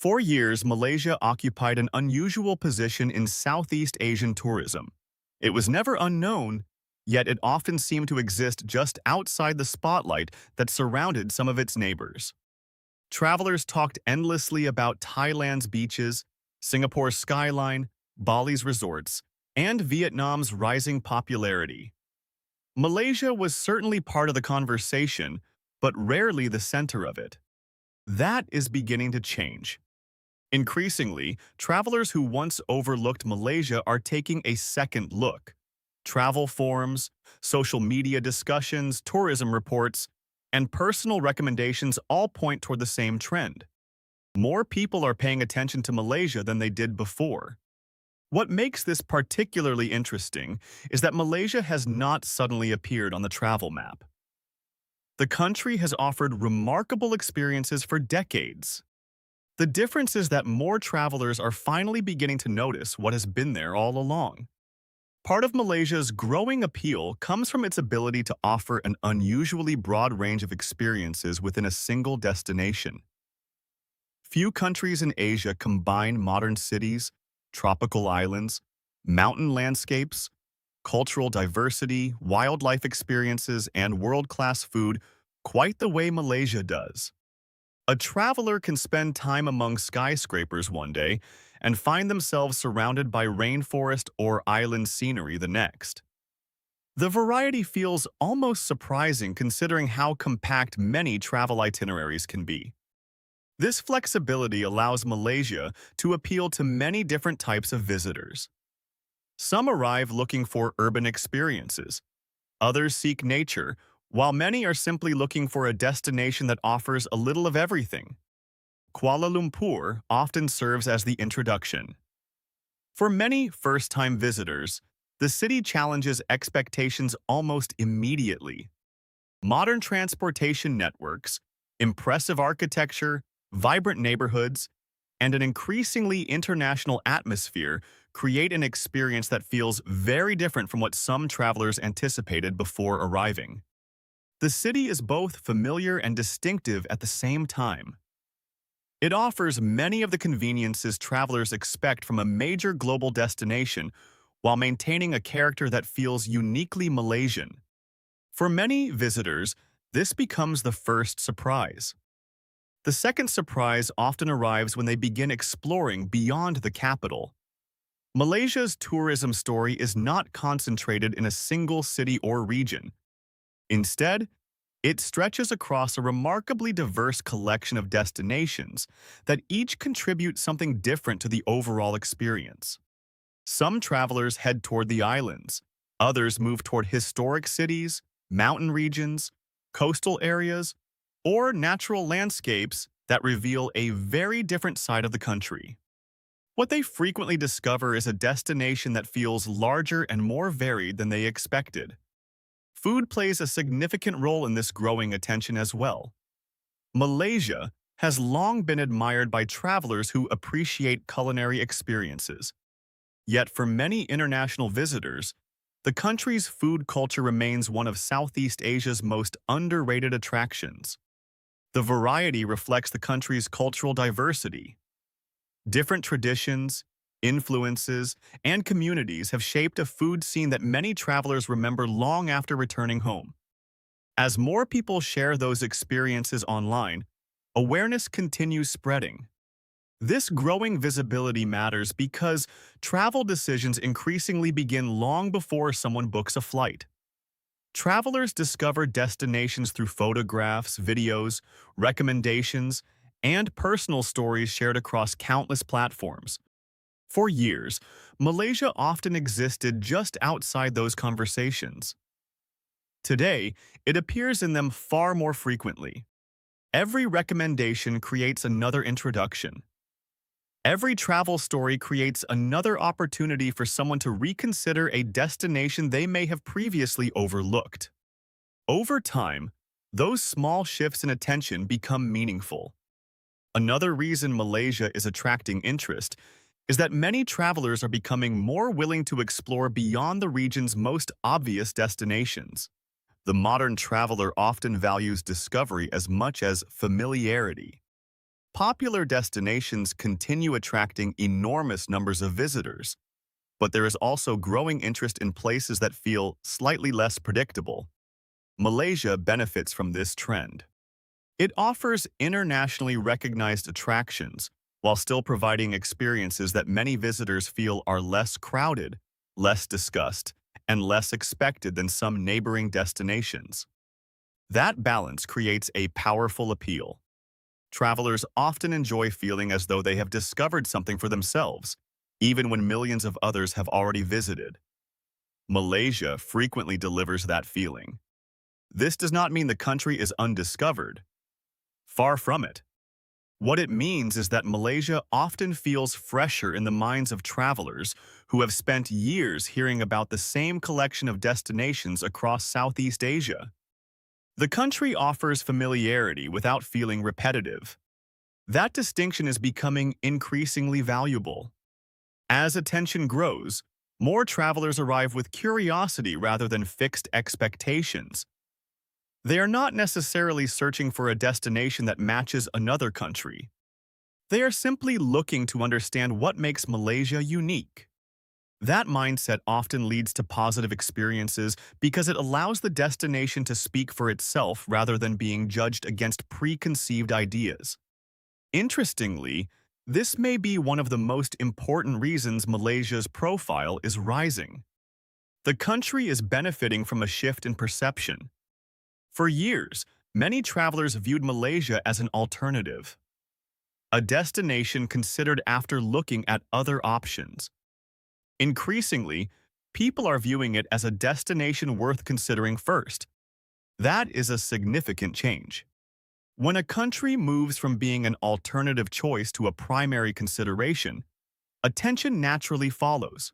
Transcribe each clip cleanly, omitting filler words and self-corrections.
For years, Malaysia occupied an unusual position in Southeast Asian tourism. It was never unknown, yet it often seemed to exist just outside the spotlight that surrounded some of its neighbors. Travelers talked endlessly about Thailand's beaches, Singapore's skyline, Bali's resorts, and Vietnam's rising popularity. Malaysia was certainly part of the conversation, but rarely the center of it. That is beginning to change. Increasingly, travelers who once overlooked Malaysia are taking a second look. Travel forums, social media discussions, tourism reports, and personal recommendations all point toward the same trend. More people are paying attention to Malaysia than they did before. What makes this particularly interesting is that Malaysia has not suddenly appeared on the travel map. The country has offered remarkable experiences for decades. The difference is that more travelers are finally beginning to notice what has been there all along. Part of Malaysia's growing appeal comes from its ability to offer an unusually broad range of experiences within a single destination. Few countries in Asia combine modern cities, tropical islands, mountain landscapes, cultural diversity, wildlife experiences, and world-class food quite the way Malaysia does. A traveler can spend time among skyscrapers one day and find themselves surrounded by rainforest or island scenery the next. The variety feels almost surprising considering how compact many travel itineraries can be. This flexibility allows Malaysia to appeal to many different types of visitors. Some arrive looking for urban experiences. Others seek nature, while many are simply looking for a destination that offers a little of everything. Kuala Lumpur often serves as the introduction. For many first-time visitors, the city challenges expectations almost immediately. Modern transportation networks, impressive architecture, vibrant neighborhoods, and an increasingly international atmosphere create an experience that feels very different from what some travelers anticipated before arriving. The city is both familiar and distinctive at the same time. It offers many of the conveniences travelers expect from a major global destination while maintaining a character that feels uniquely Malaysian. For many visitors, this becomes the first surprise. The second surprise often arrives when they begin exploring beyond the capital. Malaysia's tourism story is not concentrated in a single city or region. Instead, it stretches across a remarkably diverse collection of destinations that each contribute something different to the overall experience. Some travelers head toward the islands, others move toward historic cities, mountain regions, coastal areas, or natural landscapes that reveal a very different side of the country. What they frequently discover is a destination that feels larger and more varied than they expected. Food plays a significant role in this growing attention as well. Malaysia has long been admired by travelers who appreciate culinary experiences. Yet for many international visitors, the country's food culture remains one of Southeast Asia's most underrated attractions. The variety reflects the country's cultural diversity. Different traditions, influences, and communities have shaped a food scene that many travelers remember long after returning home. As more people share those experiences online, awareness continues spreading. This growing visibility matters because travel decisions increasingly begin long before someone books a flight. Travelers discover destinations through photographs, videos, recommendations, and personal stories shared across countless platforms. For years, Malaysia often existed just outside those conversations. Today, it appears in them far more frequently. Every recommendation creates another introduction. Every travel story creates another opportunity for someone to reconsider a destination they may have previously overlooked. Over time, those small shifts in attention become meaningful. Another reason Malaysia is attracting interest is that many travelers are becoming more willing to explore beyond the region's most obvious destinations. The modern traveler often values discovery as much as familiarity. Popular destinations continue attracting enormous numbers of visitors, but there is also growing interest in places that feel slightly less predictable. Malaysia benefits from this trend. It offers internationally recognized attractions while still providing experiences that many visitors feel are less crowded, less discussed, and less expected than some neighboring destinations. That balance creates a powerful appeal. Travelers often enjoy feeling as though they have discovered something for themselves, even when millions of others have already visited. Malaysia frequently delivers that feeling. This does not mean the country is undiscovered. Far from it. What it means is that Malaysia often feels fresher in the minds of travelers who have spent years hearing about the same collection of destinations across Southeast Asia. The country offers familiarity without feeling repetitive. That distinction is becoming increasingly valuable. As attention grows, more travelers arrive with curiosity rather than fixed expectations. They are not necessarily searching for a destination that matches another country. They are simply looking to understand what makes Malaysia unique. That mindset often leads to positive experiences because it allows the destination to speak for itself rather than being judged against preconceived ideas. Interestingly, this may be one of the most important reasons Malaysia's profile is rising. The country is benefiting from a shift in perception. For years, many travelers viewed Malaysia as an alternative, a destination considered after looking at other options. Increasingly, people are viewing it as a destination worth considering first. That is a significant change. When a country moves from being an alternative choice to a primary consideration, attention naturally follows.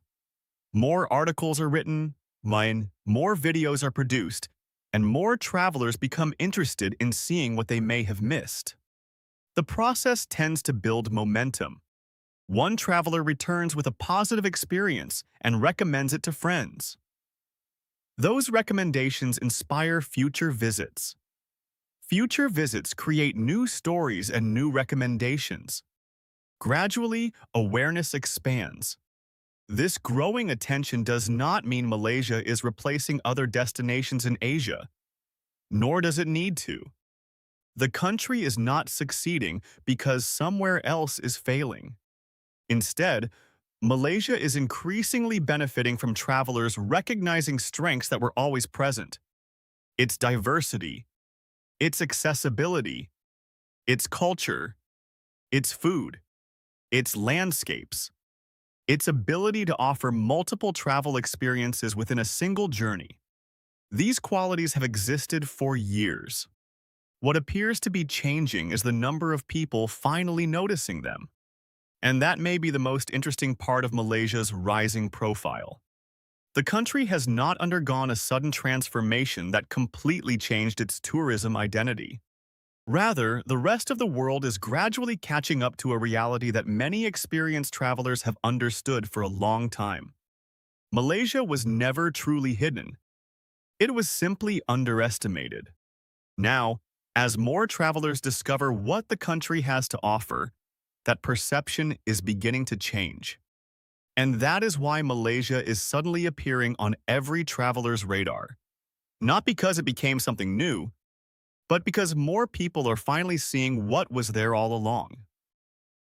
More articles are written, more videos are produced, and more travelers become interested in seeing what they may have missed. The process tends to build momentum. One traveler returns with a positive experience and recommends it to friends. Those recommendations inspire future visits. Future visits create new stories and new recommendations. Gradually, awareness expands. This growing attention does not mean Malaysia is replacing other destinations in Asia, nor does it need to. The country is not succeeding because somewhere else is failing. Instead, Malaysia is increasingly benefiting from travelers recognizing strengths that were always present: its diversity, its accessibility, its culture, its food, its landscapes, its ability to offer multiple travel experiences within a single journey. These qualities have existed for years. What appears to be changing is the number of people finally noticing them. And that may be the most interesting part of Malaysia's rising profile. The country has not undergone a sudden transformation that completely changed its tourism identity. Rather, the rest of the world is gradually catching up to a reality that many experienced travelers have understood for a long time. Malaysia was never truly hidden. It was simply underestimated. Now, as more travelers discover what the country has to offer, that perception is beginning to change. And that is why Malaysia is suddenly appearing on every traveler's radar. Not because it became something new, but because more people are finally seeing what was there all along.